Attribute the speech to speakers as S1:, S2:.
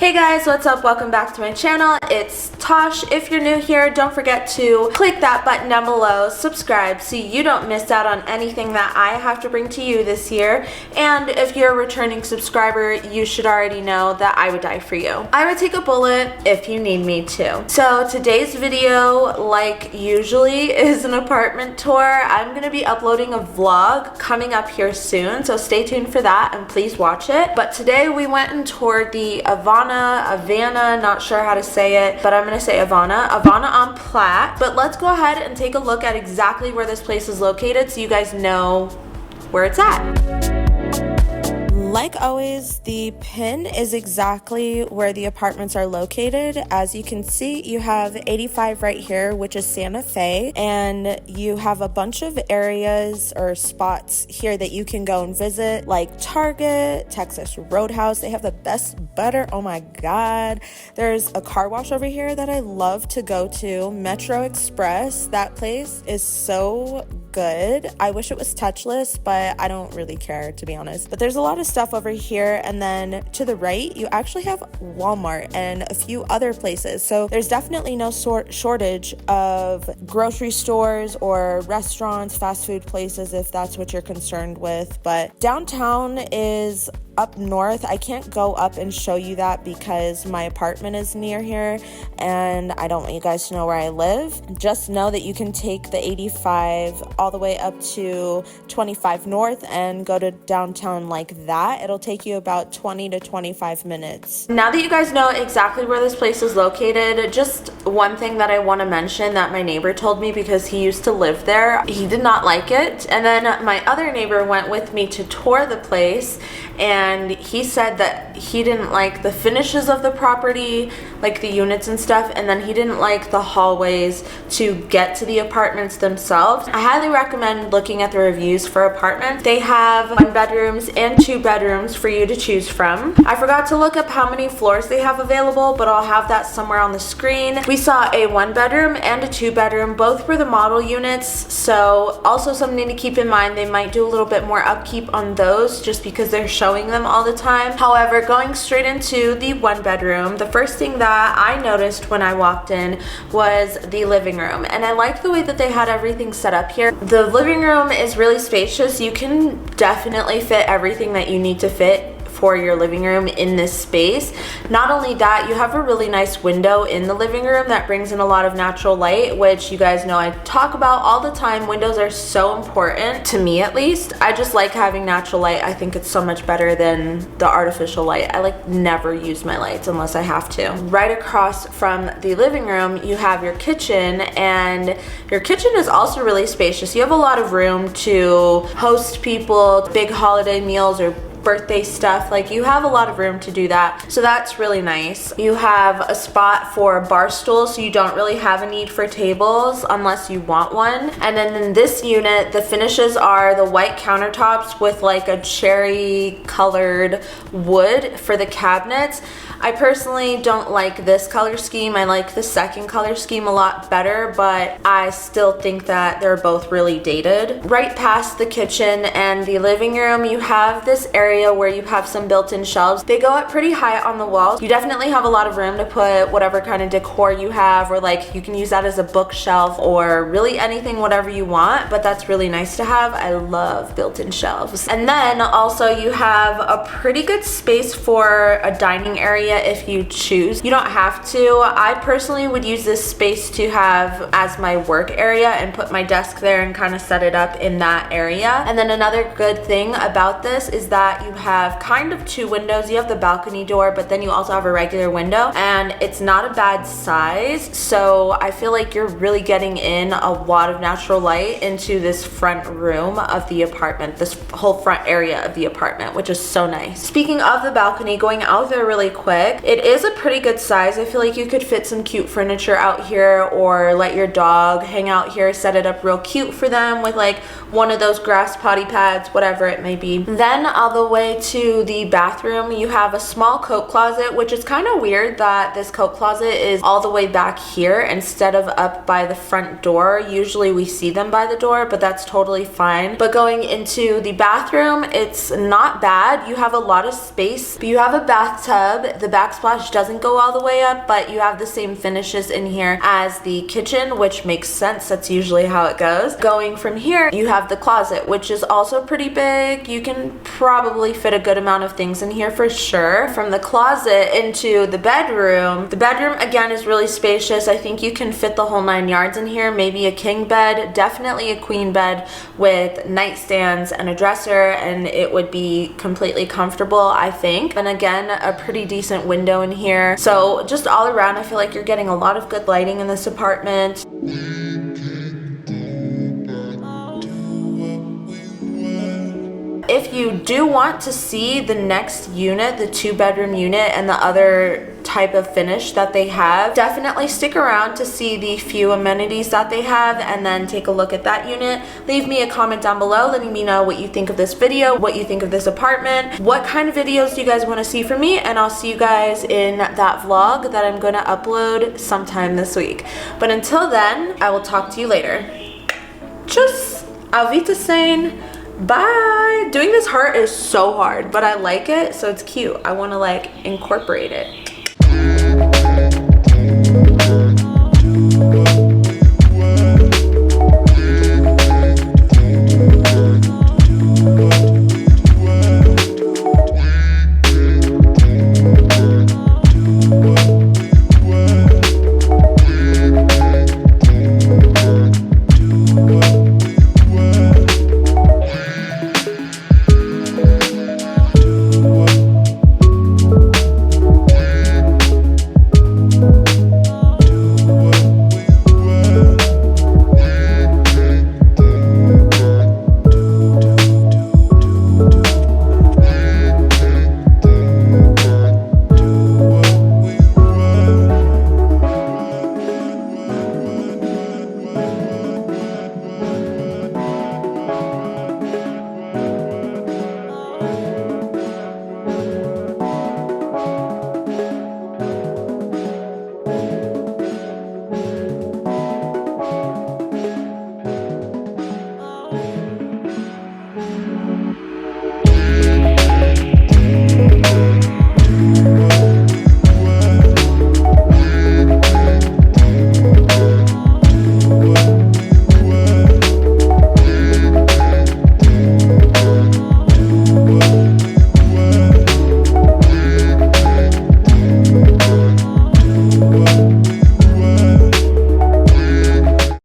S1: Hey guys, what's up? Welcome back to my channel. It's Tosh. If you're new here, don't forget to click that button down below, subscribe so you don't miss out on anything that I have to bring to you this year. And if you're a returning subscriber, you should already know that I would die for you. I would take a bullet if you need me to. So today's video, like usually, is an apartment tour. I'm gonna be uploading a vlog coming up here soon, so stay tuned for that and please watch it. But today we went and toured the Avana, not sure how to say it, but I'm gonna say Avana on Platte. But let's go ahead and take a look at exactly where this place is located so you guys know where it's at. Like always, the pin is exactly where the apartments are located. As you can see, you have 85 right here, which is Santa Fe, and you have a bunch of areas or spots here that you can go and visit, like Target, Texas Roadhouse. They have the best butter. Oh my God. There's a car wash over here that I love to go to, Metro Express. That place is so good. I wish it was touchless, but I don't really care, to be honest. But there's a lot of stuff over here, and then to the right you actually have Walmart and a few other places. So there's definitely no shortage of grocery stores or restaurants, fast food places, if that's what you're concerned with. But downtown is up north. I can't go up and show you that because my apartment is near here and I don't want you guys to know where I live. Just know that you can take the 85 all the way up to 25 north and go to downtown like that. It'll take you about 20 to 25 minutes. Now that you guys know exactly where this place is located, just one thing that I want to mention that my neighbor told me, because he used to live there. He did not like it, and then my other neighbor went with me to tour the place, and he said that he didn't like the finishes of the property, like the units and stuff, and then he didn't like the hallways to get to the apartments themselves. I highly recommend looking at the reviews for apartments. They have 1 bedrooms and 2 bedrooms for you to choose from. I forgot to look up how many floors they have available, but I'll have that somewhere on the screen. We saw a 1 bedroom and a 2 bedroom. Both were the model units, so also something to keep in mind. They might do a little bit more upkeep on those just because they're showing them all the time. However, going straight into the 1 bedroom, the first thing that I noticed when I walked in was the living room, and I like the way that they had everything set up here. The living room is really spacious. You can definitely fit everything that you need to fit for your living room in this space. Not only that, you have a really nice window in the living room that brings in a lot of natural light, which you guys know I talk about all the time. Windows are so important, to me at least. I just like having natural light. I think it's so much better than the artificial light. I never use my lights unless I have to. Right across from the living room, you have your kitchen, and your kitchen is also really spacious. You have a lot of room to host people, big holiday meals or birthday stuff. Like, you have a lot of room to do that, so that's really nice. You have a spot for bar stools, so you don't really have a need for tables unless you want one. And then in this unit, the finishes are the white countertops with like a cherry colored wood for the cabinets. I personally don't like this color scheme. I like the second color scheme a lot better, but I still think that they're both really dated. Right past the kitchen and the living room, you have this area where you have some built-in shelves. They go up pretty high on the walls. You definitely have a lot of room to put whatever kind of decor you have, or like you can use that as a bookshelf or really anything, whatever you want, but that's really nice to have. I love built-in shelves. And then also you have a pretty good space for a dining area if you choose. You don't have to. I personally would use this space to have as my work area and put my desk there and kind of set it up in that area. And then another good thing about this is that you have kind of 2 windows. You have the balcony door, but then you also have a regular window, and it's not a bad size, so I feel like you're really getting in a lot of natural light into this front room of the apartment, this whole front area of the apartment, which is so nice. Speaking of the balcony, going out there really quick, it is a pretty good size. I feel like you could fit some cute furniture out here, or let your dog hang out here, set it up real cute for them with like one of those grass potty pads, whatever it may be. Then although way to the bathroom, you have a small coat closet, which is kind of weird that this coat closet is all the way back here instead of up by the front door. Usually we see them by the door, but that's totally fine. But going into the bathroom, it's not bad. You have a lot of space. You have a bathtub. The backsplash doesn't go all the way up, but you have the same finishes in here as the kitchen, which makes sense. That's usually how it goes. Going from here, you have the closet, which is also pretty big. You can probably fit a good amount of things in here for sure. From the closet into the bedroom again is really spacious. I think you can fit the whole 9 yards in here. Maybe a king bed, definitely a queen bed with nightstands and a dresser, and it would be completely comfortable, I think. And again, a pretty decent window in here. So just all around, I feel like you're getting a lot of good lighting in this apartment. If you do want to see the next unit, the 2-bedroom unit, and the other type of finish that they have, definitely stick around to see the few amenities that they have and then take a look at that unit. Leave me a comment down below letting me know what you think of this video, what you think of this apartment, what kind of videos do you guys want to see from me, and I'll see you guys in that vlog that I'm going to upload sometime this week. But until then, I will talk to you later. Tschüss! Auf Wiedersehen! Bye! Doing this heart is so hard, but I like it, so it's cute. I want to like incorporate it.